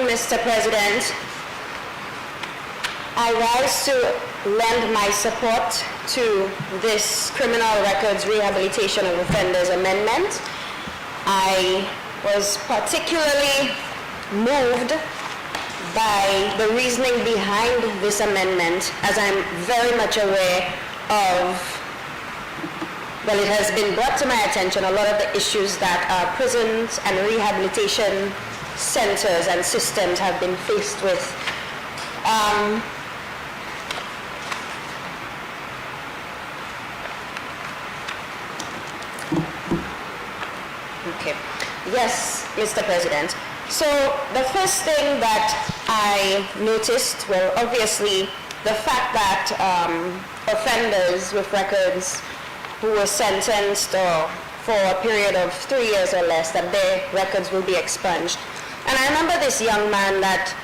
Mr. President. I rise to lend my support to this Criminal Records Rehabilitation of Offenders Amendment. I was particularly moved by the reasoning behind this amendment, as I'm very much aware of, well, it has been brought to my attention a lot of the issues that our prisons and rehabilitation centers and systems have been faced with. Okay. Yes, Mr. President. So the first thing that I noticed, well, obviously, the fact that offenders with records who were sentenced for a period of 3 years or less, that their records will be expunged. And I remember this young man that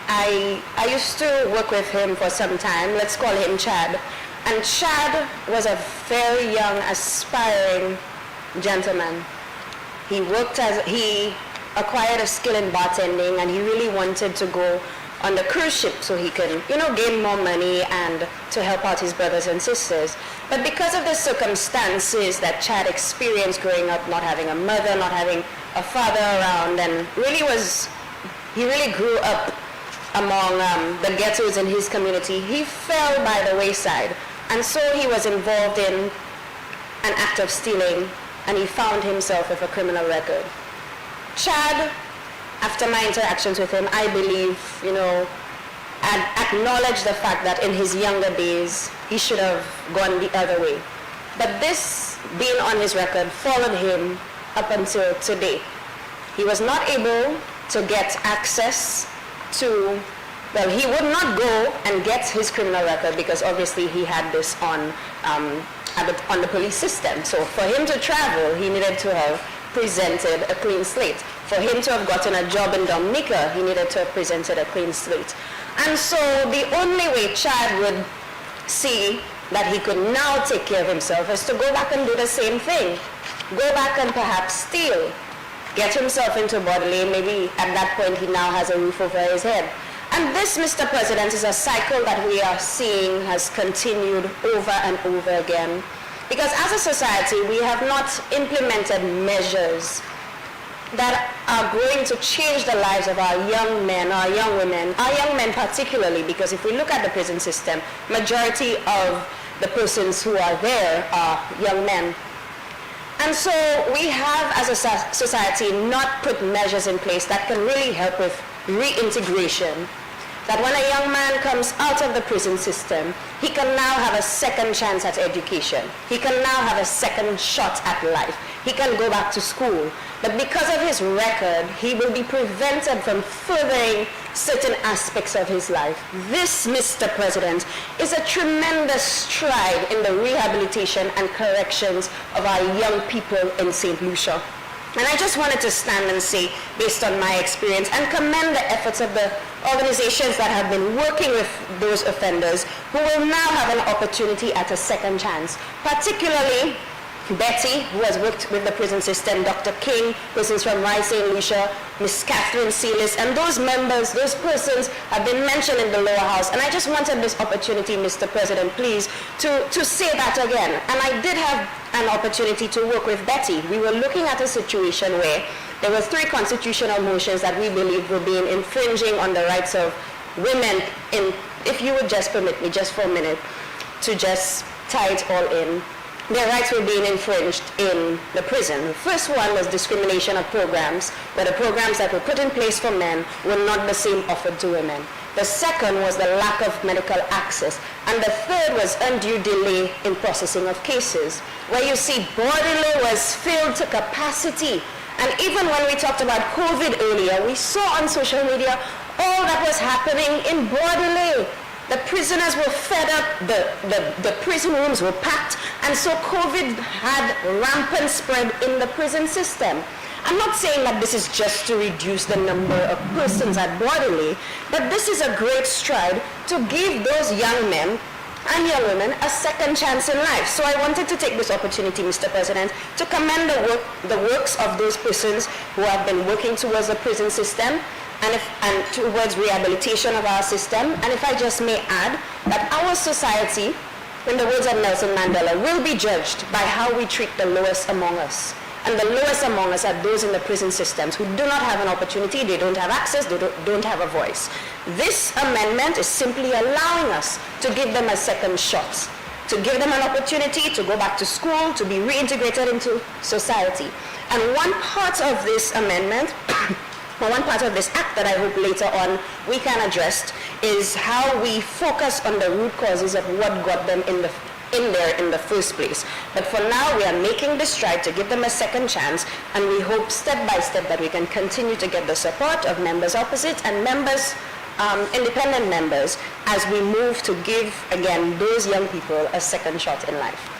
I used to work with him for some time. Let's call him Chad. And Chad was a very young, aspiring gentleman. He acquired a skill in bartending, and he really wanted to go on the cruise ship so he can, gain more money and to help out his brothers and sisters. But because of the circumstances that Chad experienced growing up, not having a mother, not having a father around, and he really grew up among the ghettos in his community, he fell by the wayside. And so he was involved in an act of stealing, and he found himself with a criminal record. Chad, after my interactions with him, I believe, acknowledged the fact that in his younger days, he should have gone the other way. But this, being on his record, followed him up until today. He was not able to get access to, well, he would not go and get his criminal record because obviously he had this on the police system. So for him to travel, he needed to have presented a clean slate. For him to have gotten a job in Dominica, he needed to have presented a clean slate. And so the only way Chad would see that he could now take care of himself is to go back and do the same thing. Go back and perhaps steal, get himself into bodily. Maybe at that point he now has a roof over his head. And this, Mr. President, is a cycle that we are seeing has continued over and over again. Because as a society, we have not implemented measures that are going to change the lives of our young men, our young women, our young men particularly, because if we look at the prison system, majority of the persons who are there are young men. And so we have, as a society, not put measures in place that can really help with reintegration. That when a young man comes out of the prison system, he can now have a second chance at education. He can now have a second shot at life. He can go back to school. But because of his record, he will be prevented from furthering certain aspects of his life. This, Mr. President, is a tremendous stride in the rehabilitation and corrections of our young people in St. Lucia. And I just wanted to stand and say, based on my experience, and commend the efforts of the organizations that have been working with those offenders who will now have an opportunity at a second chance, particularly Betty, who has worked with the prison system, Dr. King, persons from Rice St. Lucia, Miss Catherine Sealis, and those members, those persons have been mentioned in the lower house. And I just wanted this opportunity, Mr. President, please, to say that again. And I did have an opportunity to work with Betty. We were looking at a situation where there were 3 constitutional motions that we believed were being infringing on the rights of women. If you would just permit me just for a minute to just tie it all in. Their rights were being infringed in the prison. The first one was discrimination of programs, where the programs that were put in place for men were not the same offered to women. The second was the lack of medical access. And the third was undue delay in processing of cases, where you see Bordelais was filled to capacity. And even when we talked about COVID earlier, we saw on social media all that was happening in Bordelais. The prisoners were fed up, the prison rooms were packed, and so COVID had rampant spread in the prison system. I'm not saying that this is just to reduce the number of persons at Bordelais, but this is a great stride to give those young men and young women a second chance in life. So I wanted to take this opportunity, Mr. President, to commend the works of those persons who have been working towards the prison system, and towards rehabilitation of our system. And if I just may add, that our society, in the words of Nelson Mandela, will be judged by how we treat the lowest among us. And the lowest among us are those in the prison systems who do not have an opportunity, they don't have access, they don't have a voice. This amendment is simply allowing us to give them a second shot, to give them an opportunity to go back to school, to be reintegrated into society. And one part of this amendment, or one part of this act that I hope later on we can address, is how we focus on the root causes of what got them in there in the first place. But for now, we are making this stride to give them a second chance, and we hope step by step that we can continue to get the support of members opposite and members, independent members, as we move to give, again, those young people a second shot in life.